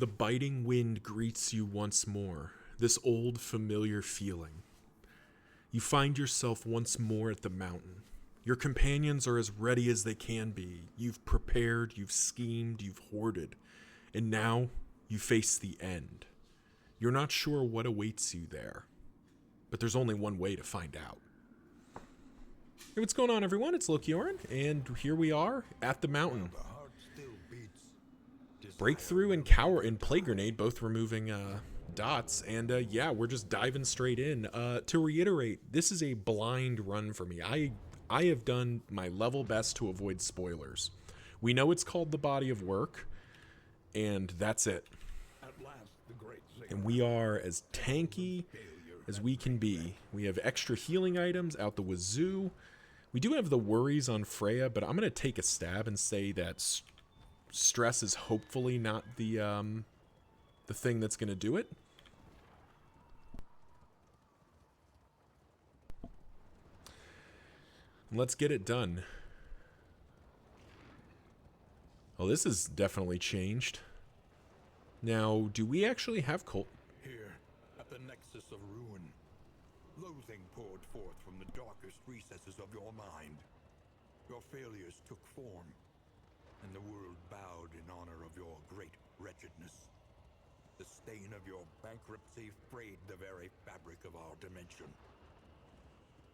The biting wind greets you once more, this old familiar feeling. You find yourself once more at the mountain. Your companions are as ready as they can be. You've prepared, you've schemed, you've hoarded. And now you face the end. You're not sure what awaits you there. But there's only one way to find out. Hey, what's going on, everyone? It's Lokiorn, and here we are at the mountain. Breakthrough and Plague Grenade both removing dots, and yeah, we're just diving straight in. To reiterate, this is a blind run for me. I have done my level best to avoid spoilers. We know it's called the Body of Work, and that's it. And we are as tanky as we can be. We have extra healing items out the wazoo. We do have the worries on Freya, but I'm going to take a stab and say that stress is hopefully not the thing that's going to do it. Let's get it done. Oh, this has definitely changed. Now, do we actually have cold? Here, at the nexus of ruin, loathing poured forth from the darkest recesses of your mind. Your failures took form, and the world bowed in honor of your great wretchedness. The stain of your bankruptcy frayed the very fabric of our dimension.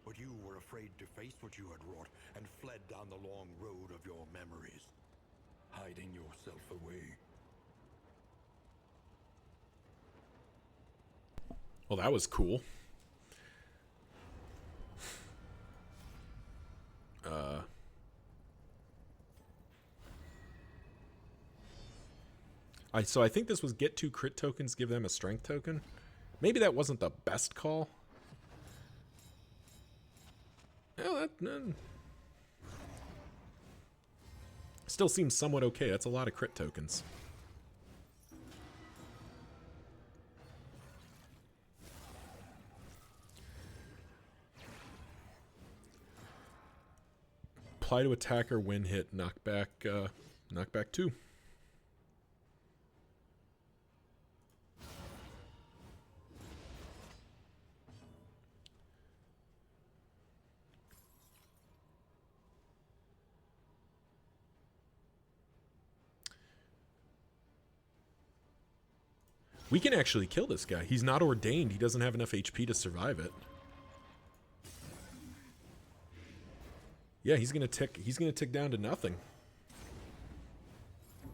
But you were afraid to face what you had wrought, and fled down the long road of your memories, hiding yourself away. Well, that was cool. So I think this was get 2 crit tokens, give them a strength token. Maybe that wasn't the best call. Well, that still seems somewhat okay. That's a lot of crit tokens. Apply to attacker when hit, knockback 2. We can actually kill this guy. He's not ordained. He doesn't have enough HP to survive it. Yeah, he's gonna tick down to nothing.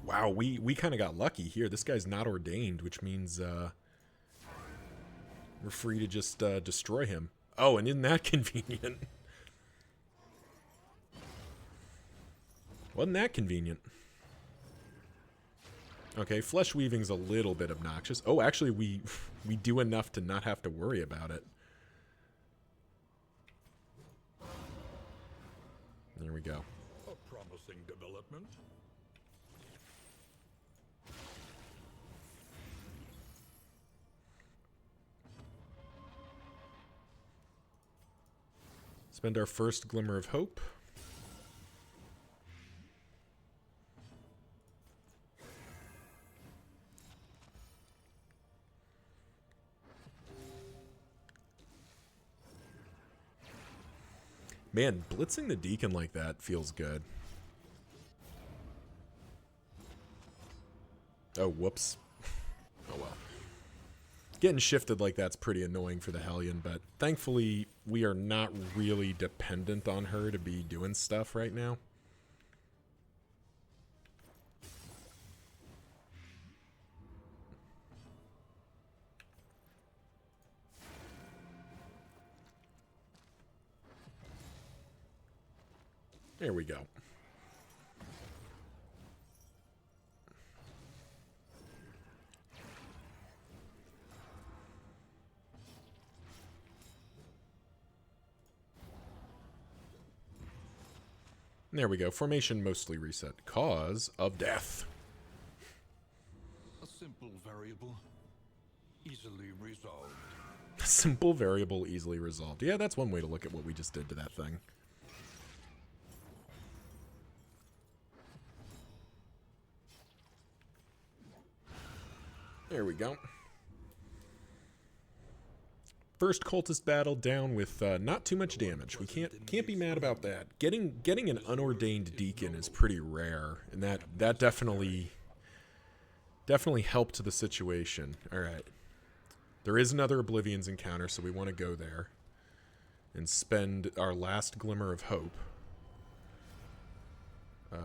Wow, we kind of got lucky here. This guy's not ordained, which means we're free to just destroy him. Oh, and isn't that convenient? Wasn't that convenient? Okay, flesh weaving's a little bit obnoxious. Oh, actually, we do enough to not have to worry about it. There we go. A promising development. Spend our first glimmer of hope. Man, blitzing the deacon like that feels good. Oh, whoops. Oh well. Getting shifted like that's pretty annoying for the Hellion, but thankfully we are not really dependent on her to be doing stuff right now. There we go. There we go. Formation mostly reset. Cause of death. A simple variable, easily resolved. A simple variable, easily resolved. Yeah, that's one way to look at what we just did to that thing. There we go. First cultist battle down with not too much damage. We can't be mad about that. Getting an unordained deacon is pretty rare, and that definitely helped the situation. All right. There is another Oblivion's encounter, so we want to go there and spend our last glimmer of hope.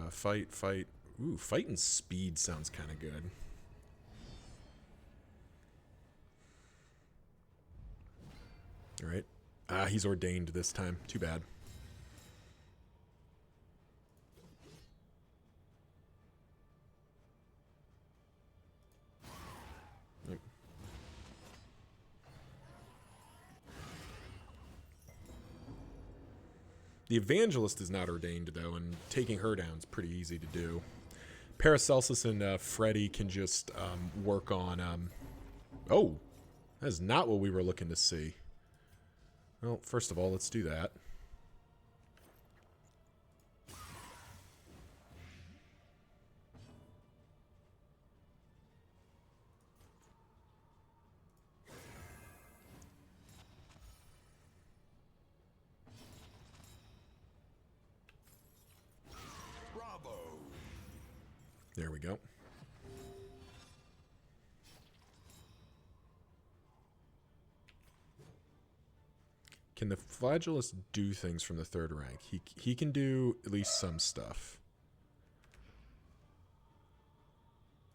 Fight. Ooh, fight and speed sounds kind of good. All right. He's ordained this time. Too bad. Yep. The Evangelist is not ordained, though, and taking her down is pretty easy to do. Paracelsus and Freddy can just work on... Oh! That is not what we were looking to see. Well, first of all, let's do that. Bravo. There we go. Can the Flagellist do things from the third rank? He can do at least some stuff.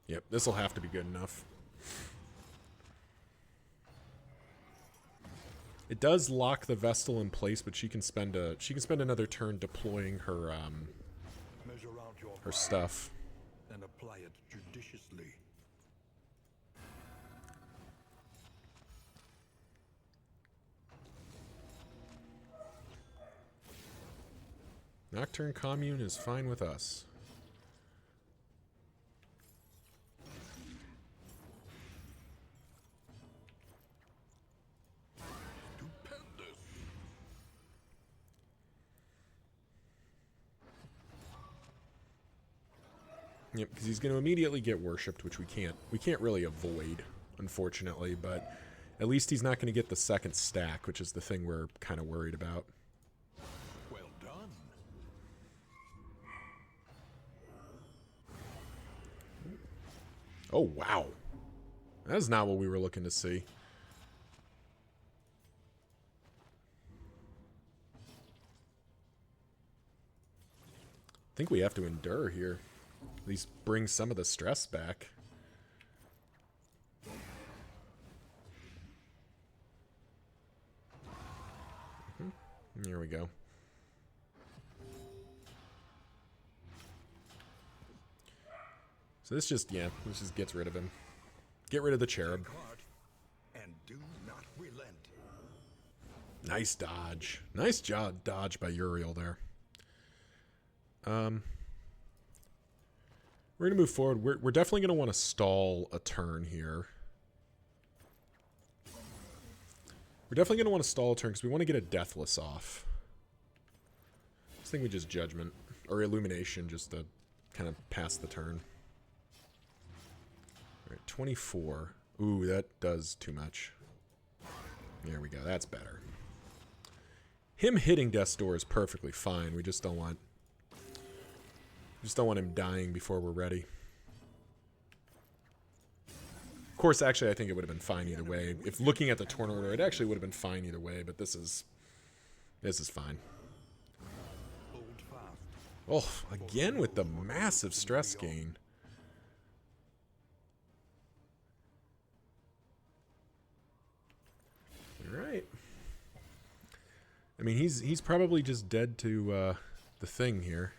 Yep, this will have to be good enough. It does lock the Vestal in place, but she can spend another turn deploying her Measure out your her stuff. and apply it judiciously. Nocturne Commune is fine with us. Stupendous. Yep, because he's going to immediately get worshipped, which we can't really avoid, unfortunately, but at least he's not going to get the second stack, which is the thing we're kind of worried about. Well done. Oh, wow. That's not what we were looking to see. I think we have to endure here. At least bring some of the stress back. Here we go. So this just gets rid of him. Get rid of the cherub. And do not relent. Nice dodge. Nice job dodge by Uriel there. We're going to move forward. We're definitely going to want to stall a turn here. We're definitely going to want to stall a turn because we want to get a Deathless off. I think we just Judgment or Illumination just to kind of pass the turn. All right, 24. Ooh, that does too much. There we go. That's better. Him hitting Death's Door is perfectly fine. We just don't want him dying before we're ready. Of course, actually, I think it would have been fine either way. If looking at the turn order, it actually would have been fine either way, but this is fine. Hold Oh, fast. again with the massive stress gain. All right. I mean, he's probably just dead to the thing here.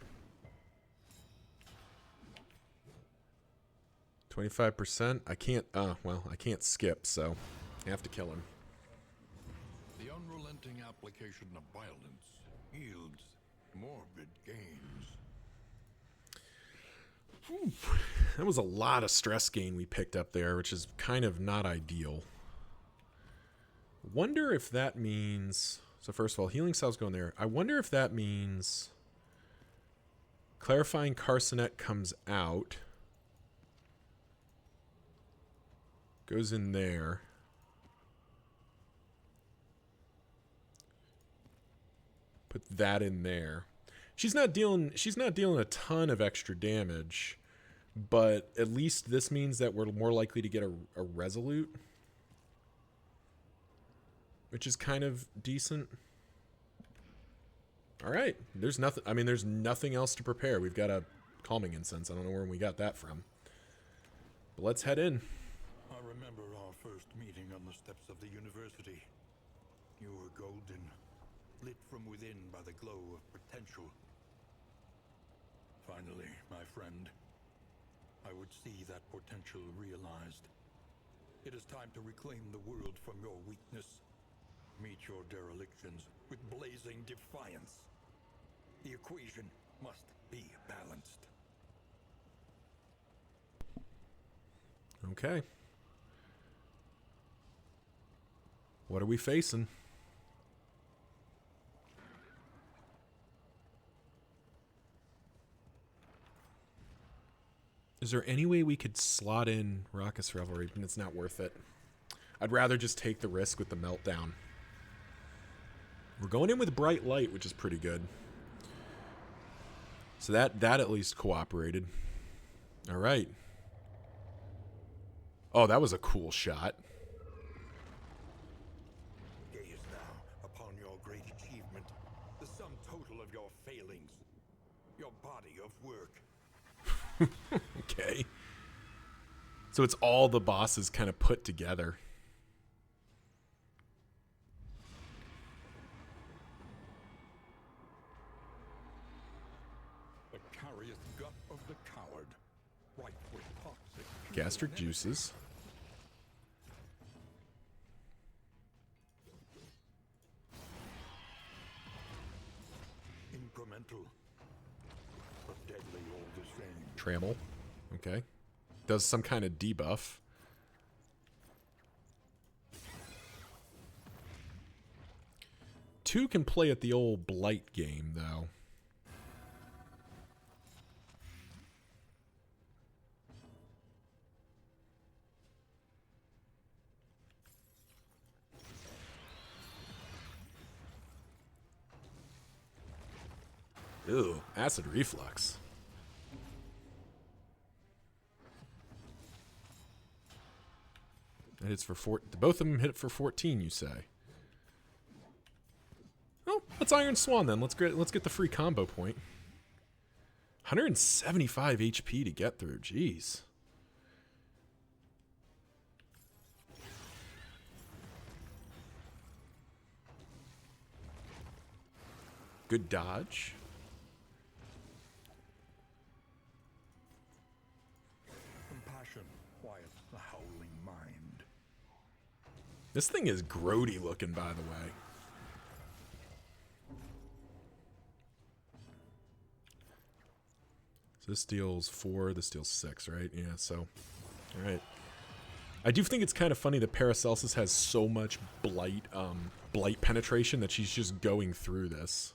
25%. I can't. Well, I can't skip, so I have to kill him. The unrelenting application of violence yields morbid gains. That was a lot of stress gain we picked up there, which is kind of not ideal. Wonder if that means... So first of all, healing cells going there. I wonder if that means Clarifying Carcinet comes out. Goes in there. Put that in there. She's not dealing a ton of extra damage, but at least this means that we're more likely to get a resolute, which is kind of decent. All right, there's nothing. I mean, there's nothing else to prepare. We've got a calming incense. I don't know where we got that from, but let's head in. I remember our first meeting on the steps of the university. You were golden, lit from within by the glow of potential. Finally, my friend, I would see that potential realized. It is time to reclaim the world from your weakness. Meet your derelictions with blazing defiance. The equation must be balanced. Okay. What are we facing? Is there any way we could slot in Raucous Revelry? And it's not worth it. I'd rather just take the risk with the Meltdown. We're going in with Bright Light, which is pretty good. So that at least cooperated. All right. Oh, that was a cool shot. Gaze now upon your great achievement, the sum total of your failings, your body of work. Okay. So it's all the bosses kind of put together. The carious gut of the coward, ripe with toxic Gastric juices. incremental, but deadly all the same. Trammel. Okay. Does some kind of debuff. Two can play at the old Blight game, though. Ew, acid reflux. It hits for both of them hit for 14, you say? Oh, let's Iron Swan then. Let's get the free combo point. 175 HP to get through. Jeez. Good dodge. Compassion quiets the howling mind. This thing is grody looking, by the way. So this deals 4, this deals 6, right? Yeah, so, all right. I do think it's kind of funny that Paracelsus has so much blight penetration that she's just going through this.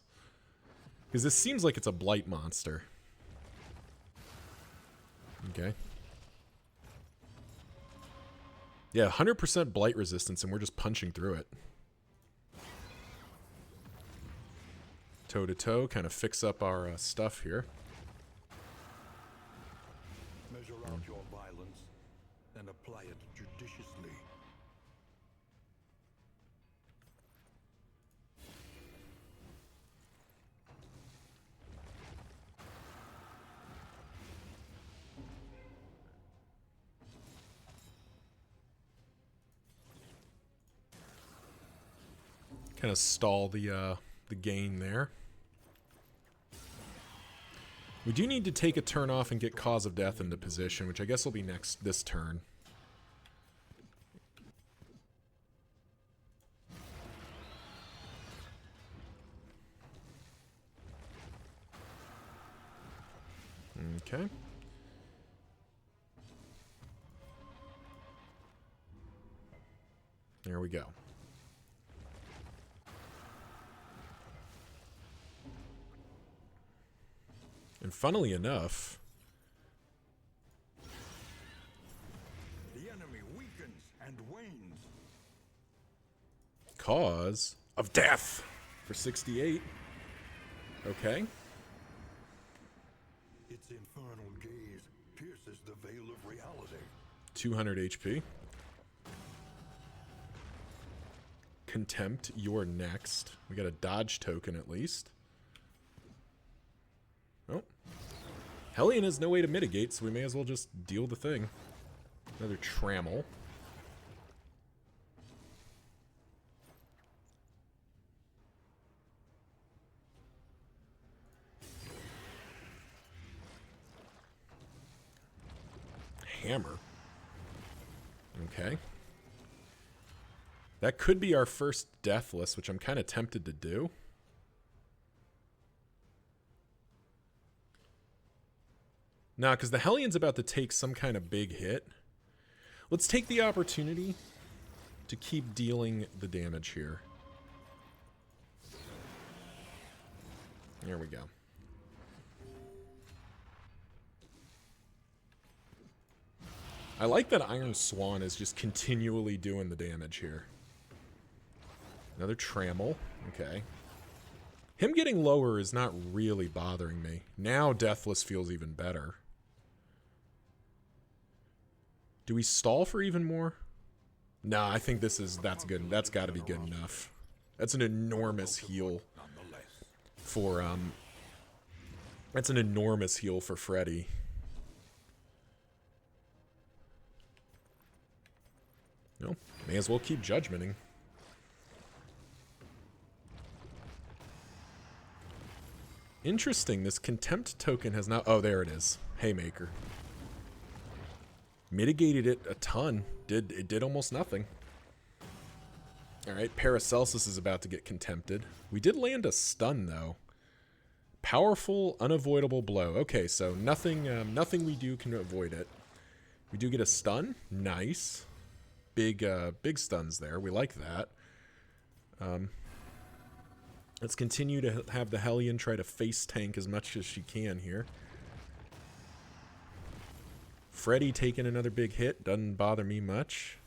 Because this seems like it's a blight monster. Okay. Yeah, 100% blight resistance, and we're just punching through it. Toe to toe, kind of fix up our stuff here. Measure out your violence and apply it judiciously. Kind of stall the gain there. We do need to take a turn off and get Cause of Death into position, which I guess will be this turn. Okay. There we go. And funnily enough, The enemy weakens weakens and wanes. Cause of death for 68. Okay. Its infernal gaze pierces the veil of reality. 200 HP. Contempt, you're next. We got a dodge token at least. Oh. Hellion has no way to mitigate, so we may as well just deal the thing. Another trammel. Hammer. Okay. That could be our first deathless, which I'm kind of tempted to do. Nah, because the Hellion's about to take some kind of big hit. Let's take the opportunity to keep dealing the damage here. There we go. I like that Iron Swan is just continually doing the damage here. Another trammel. Okay. Him getting lower is not really bothering me. Now Deathless feels even better. Do we stall for even more? Nah, I think that's good. That's got to be good enough. That's an enormous heal for Freddy. No, may as well keep judgmenting. Interesting, this contempt token has not... Oh, there it is. Haymaker. Mitigated it a ton. It did almost nothing. Alright, Paracelsus is about to get contempted. We did land a stun, though. Powerful, unavoidable blow. Okay, so nothing we do can avoid it. We do get a stun. Nice. Big stuns there. We like that. Let's continue to have the Hellion try to face tank as much as she can here. Freddy taking another big hit. Doesn't bother me much.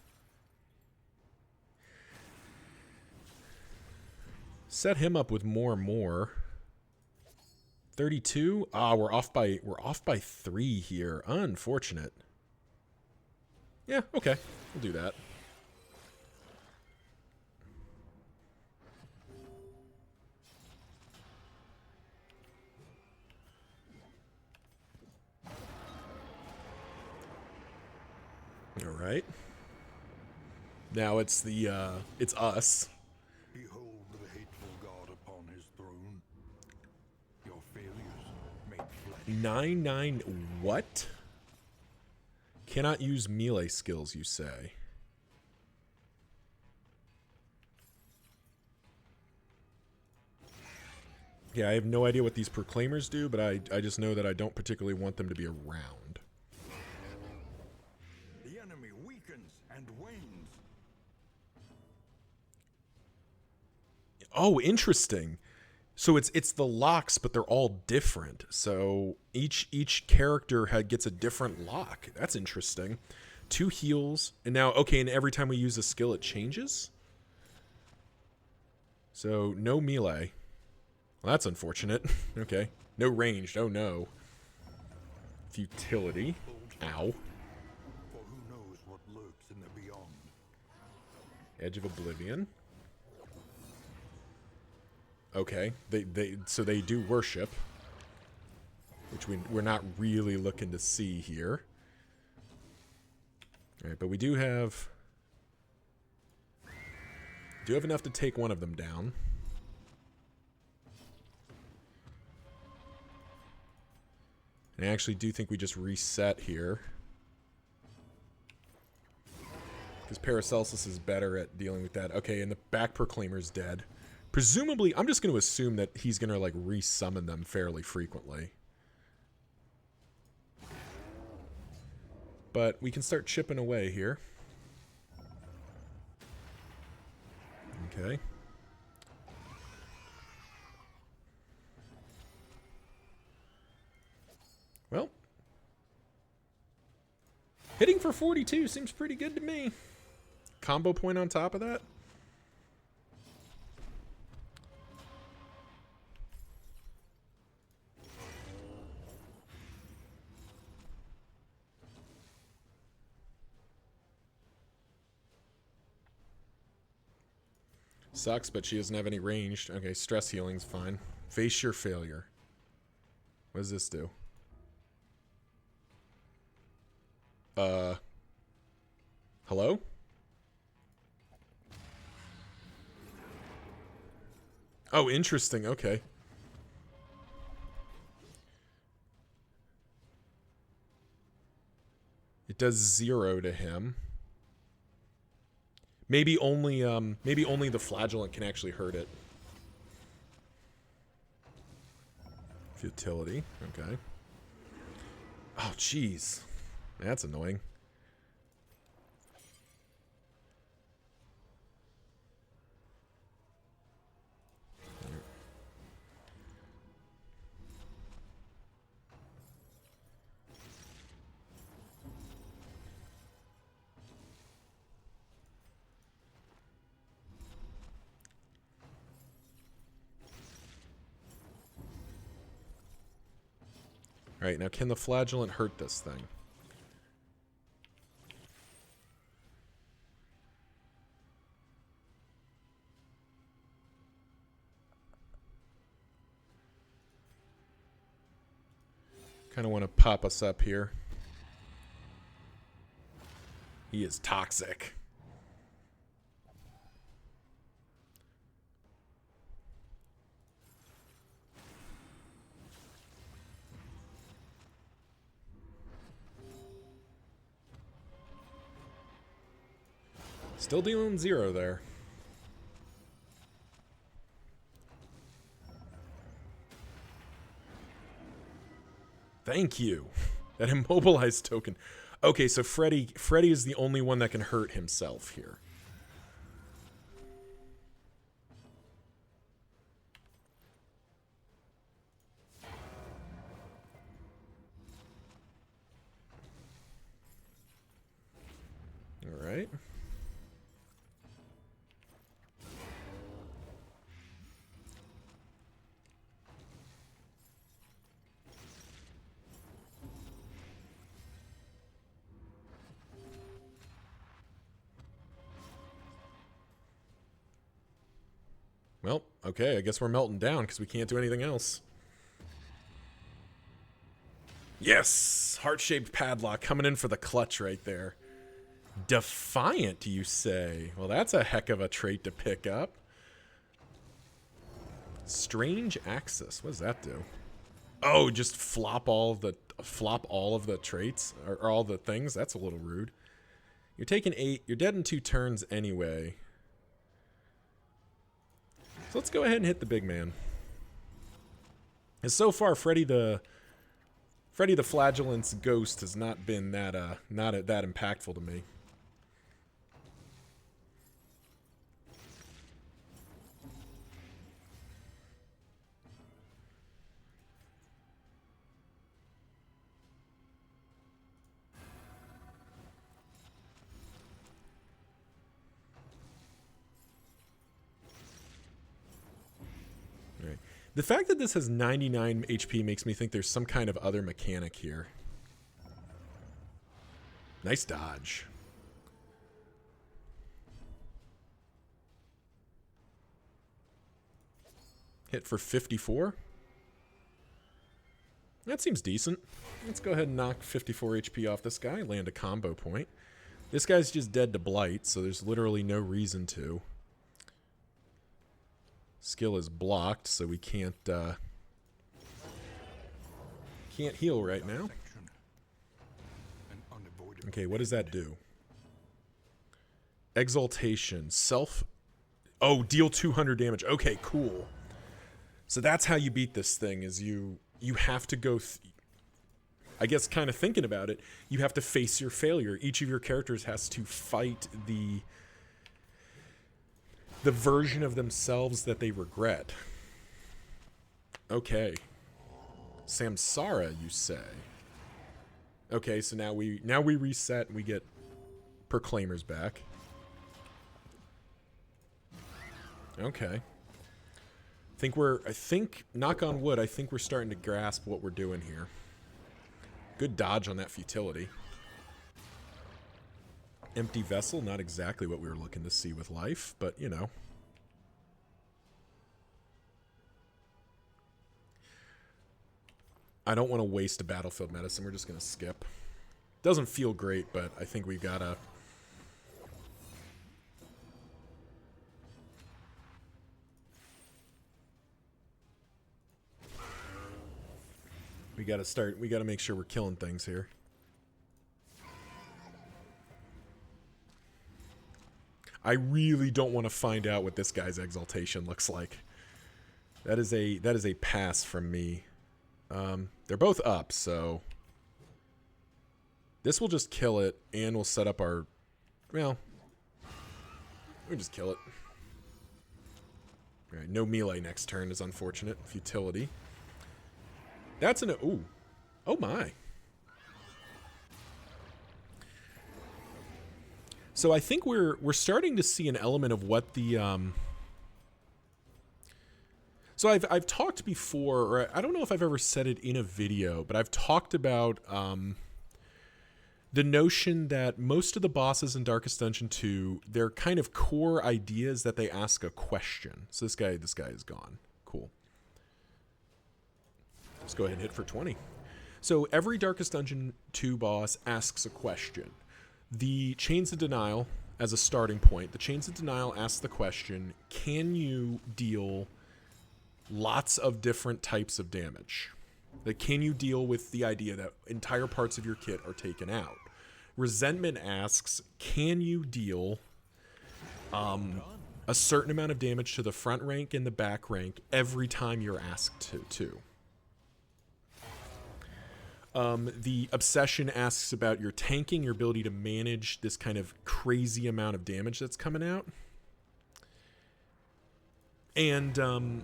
Set him up with more. 32? Ah, we're off by 3 here. Unfortunate. Yeah, okay. We'll do that. All right. Now it's us. Behold the hateful god upon his throne. Your failures make flesh. 9/9 what? Cannot use melee skills, you say. Yeah, I have no idea what these proclaimers do, but I just know that I don't particularly want them to be around. The enemy weakens and wanes. Oh, interesting. So it's the locks, but they're all different. So each character gets a different lock. That's interesting. 2 heals, and now okay, and every time we use a skill, it changes. So no melee. Well, that's unfortunate. Okay, no ranged. Oh no. Futility. Ow. For who knows what lurks in the beyond. Edge of Oblivion. Okay, so they do worship, which we're not really looking to see here. All right, but we do have enough to take one of them down. And I actually do think we just reset here, because Paracelsus is better at dealing with that. Okay, and the back Proclaimer's dead. Presumably, I'm just going to assume that he's going to, like, resummon them fairly frequently. But we can start chipping away here. Okay. Well. Hitting for 42 seems pretty good to me. Combo point on top of that. Sucks, but she doesn't have any ranged. Okay, stress healing's fine. Face your failure. What does this do? Hello? Oh, interesting. Okay. It does 0 to him. Maybe only the flagellant can actually hurt it. Futility. Okay. Oh, jeez. That's annoying. Alright, now can the flagellant hurt this thing? Kind of want to pop us up here. He is toxic. Still dealing 0 there. Thank you. That immobilized token. Okay, so Freddy is the only one that can hurt himself here. All right. Well, okay, I guess we're melting down because we can't do anything else. Yes! Heart-shaped padlock coming in for the clutch right there. Defiant, you say? Well, that's a heck of a trait to pick up. Strange Axis. What does that do? Oh, just flop all of the traits or all the things. That's a little rude. You're taking 8. You're dead in 2 turns anyway. So let's go ahead and hit the big man. And so far, Freddy the Flagellant's ghost has not been that that impactful to me. The fact that this has 99 HP makes me think there's some kind of other mechanic here. Nice dodge. Hit for 54. That seems decent. Let's go ahead and knock 54 HP off this guy, land a combo point. This guy's just dead to blight, so there's literally no reason to. Skill is blocked, so we can't heal right now. Okay, what does that do? Exaltation. Oh, deal 200 damage. Okay, cool. So that's how you beat this thing, is you have to go... I guess kind of thinking about it, you have to face your failure. Each of your characters has to fight the version of themselves that they regret. Okay. Samsara, you say? Okay, so now we reset and we get Proclaimers back. Okay. I think, knock on wood, I think we're starting to grasp what we're doing here. Good dodge on that futility. Empty vessel, not exactly what we were looking to see with life, but you know. I don't want to waste a battlefield medicine. We're just going to skip. Doesn't feel great, but I think we've got to... We got to make sure we're killing things here. I really don't want to find out what this guy's exaltation looks like. That is a pass from me. They're both up, so this will just kill it, and we'll set up our, well, we just kill it. All right, no melee next turn is unfortunate. Futility. That's an, ooh, oh my. So I think we're starting to see an element of what the So I've talked before, or I don't know if I've ever said it in a video, but I've talked about the notion that most of the bosses in Darkest Dungeon 2, their kind of core idea is that they ask a question. So this guy is gone. Cool. Let's go ahead and hit for 20. So every Darkest Dungeon 2 boss asks a question. The Chains of Denial, as a starting point, the Chains of Denial asks the question, can you deal lots of different types of damage? Like, can you deal with the idea that entire parts of your kit are taken out? Resentment asks, can you deal a certain amount of damage to the front rank and the back rank every time you're asked to? The Obsession asks about your tanking, your ability to manage this kind of crazy amount of damage that's coming out. And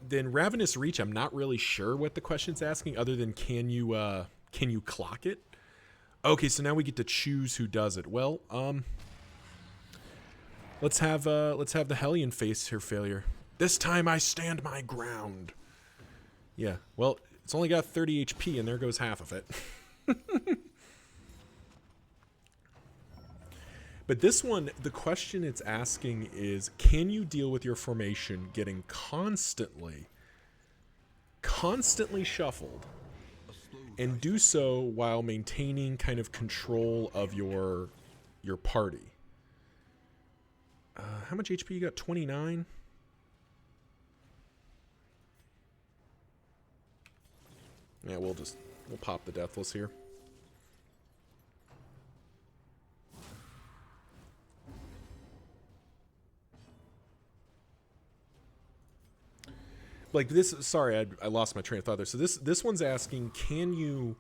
then Ravenous Reach, I'm not really sure what the question's asking, other than can you clock it? Okay, so now we get to choose who does it. Well, let's have the Hellion face her failure. This time I stand my ground. Yeah, well, it's only got 30 HP, and there goes half of it. But this one, the question it's asking is, can you deal with your formation getting constantly shuffled, and do so while maintaining kind of control of your party? How much HP you got? 29? Yeah, we'll pop the Deathless here. Like this, sorry, I lost my train of thought there. So this one's asking, can you...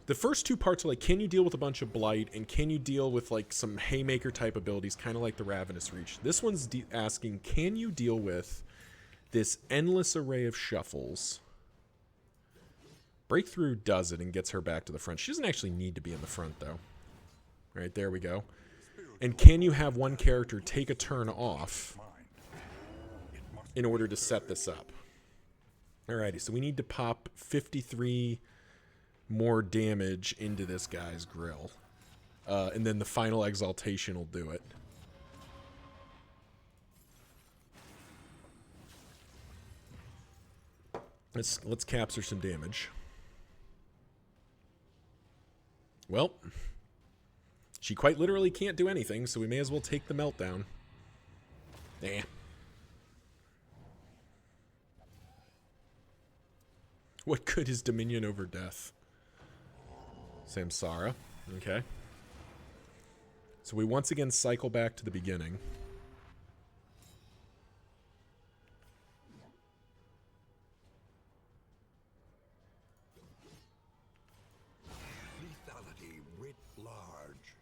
The first two parts are like, can you deal with a bunch of Blight, and can you deal with like some Haymaker type abilities, kind of like the Ravenous Reach. This one's asking, can you deal with this endless array of shuffles? Breakthrough does it and gets her back to the front. She doesn't actually need to be in the front, though. Right, there we go. And can you have one character take a turn off in order to set this up? Alrighty, so we need to pop 53 more damage into this guy's grill. And then the final exaltation will do it. Let's capture some damage. Well, she quite literally can't do anything, so we may as well take the meltdown. Eh. What good is Dominion over Death? Samsara. Okay. So we once again cycle back to the beginning. Lethality writ large.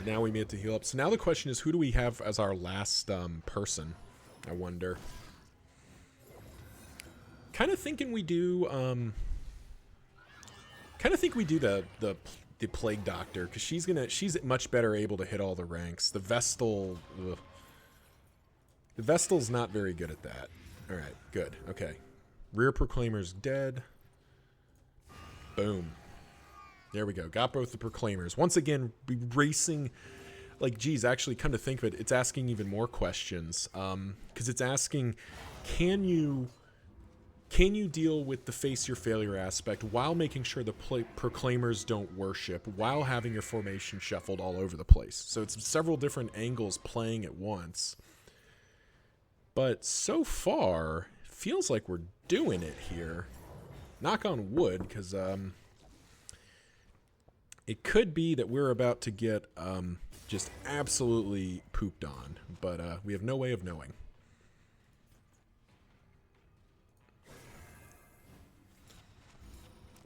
Now we made it to heal up. So now the question is, who do we have as our last person? I wonder. Kind of thinking we do. Kind of think we do the plague doctor, because she's much better able to hit all the ranks. The Vestal. Ugh. The Vestal's not very good at that. All right, good. Okay, rear proclaimer's dead. Boom. There we go. Got both the proclaimers. Once again, racing. Like, geez, actually, come to think of it, it's asking even more questions. Because it's asking, can you deal with the face your failure aspect while making sure the proclaimers don't worship, while having your formation shuffled all over the place? So it's several different angles playing at once. But so far, it feels like we're doing it here. Knock on wood, because it could be that we're about to get just absolutely pooped on, but we have no way of knowing.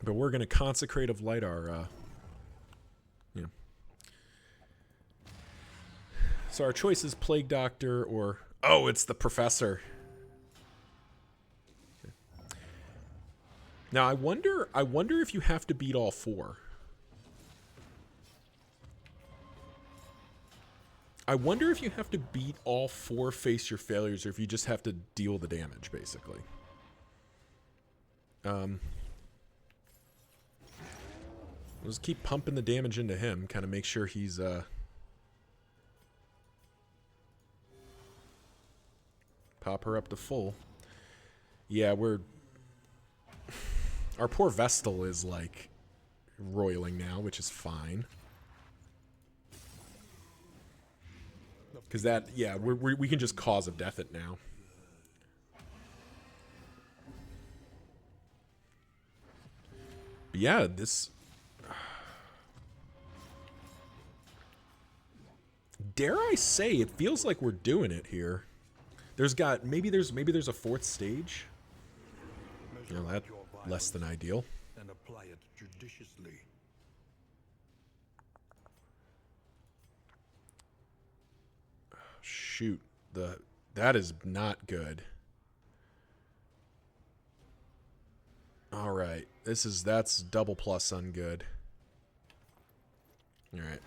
But we're going to consecrate of light our, So our choice is Plague Doctor or, oh, it's the Professor. Okay. Now I wonder if you have to beat all four. I wonder if you have to beat all four face your failures, or if you just have to deal the damage, basically. Let's keep pumping the damage into him, kind of make sure he's, pop her up to full. Yeah, our poor Vestal is, like, roiling now, which is fine. Because that, yeah, we can just cause of death it now. But yeah, this... Dare I say, it feels like we're doing it here. Maybe there's a fourth stage. You know, that's less than ideal. And apply it judiciously. Shoot, that is not good. All right, that's double plus ungood. All right.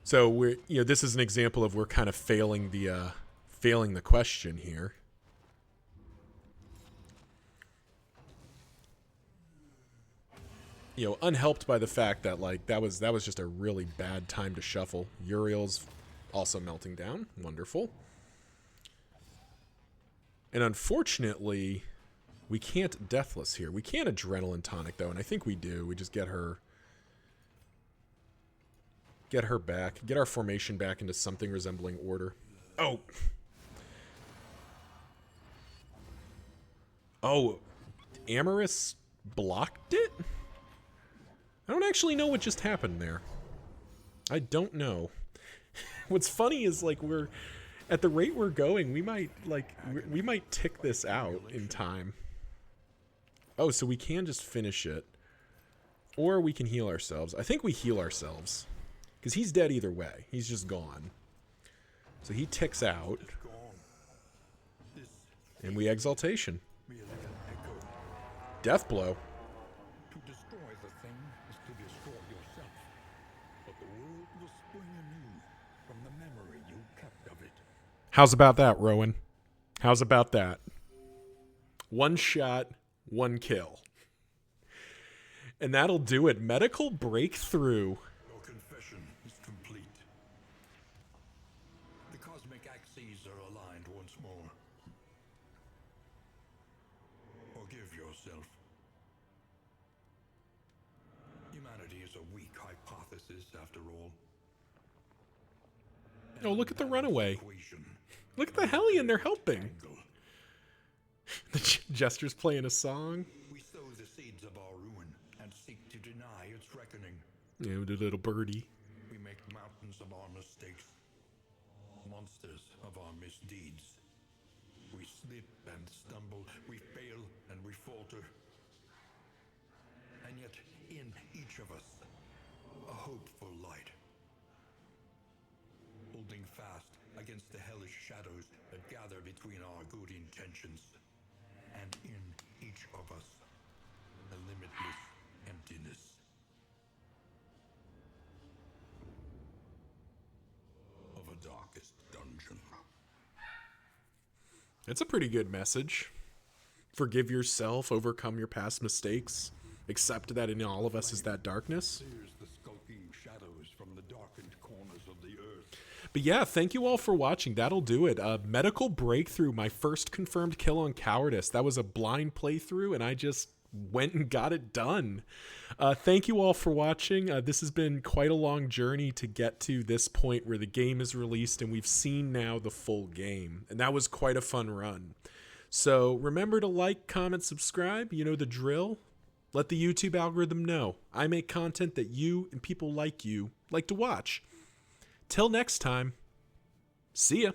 So this is an example of we're kind of failing the question here. Unhelped by the fact that, like, that was just a really bad time to shuffle. Uriel's also melting down. Wonderful. And unfortunately, we can't Deathless here. We can't Adrenaline Tonic, though, and I think we do. We just get her back. Get our formation back into something resembling order. Oh! Oh, Amorous blocked it? I don't actually know what just happened there. I don't know. What's funny is, like, we're at the rate we're going, we might tick this out in time. Oh, so we can just finish it, or we can heal ourselves. I think we heal ourselves, because he's dead either way. He's just gone. So he ticks out, and we Exaltation. Death blow. How's about that, Rowan? How's about that? One shot, one kill. And that'll do it. Medical Breakthrough. Your confession is complete. The cosmic axes are aligned once more. Forgive yourself. Humanity is a weak hypothesis, after all. Oh, look at the runaway. Look at the Hellion, they're helping. The Jester's playing a song. We sow the seeds of our ruin and seek to deny its reckoning. Yeah, the little birdie. We make mountains of our mistakes, monsters of our misdeeds. We slip and stumble, we fail and we falter. And yet, in each of us, A hopeful light. Holding fast against the hellish shadows that gather between our good intentions. And in each of us, a limitless emptiness. Of a darkest dungeon. It's a pretty good message. Forgive yourself, overcome your past mistakes, accept that in all of us is that darkness. Clears the skulking shadows from the darkened corners of the earth. But yeah, thank you all for watching. That'll do it. Medical Breakthrough, my first confirmed kill on Cowardice. That was a blind playthrough, and I just went and got it done. Thank you all for watching. This has been quite a long journey to get to this point where the game is released and we've seen now the full game. And that was quite a fun run. So remember to like, comment, subscribe. You know the drill. Let the YouTube algorithm know. I make content that you and people like you like to watch. Till next time, see ya.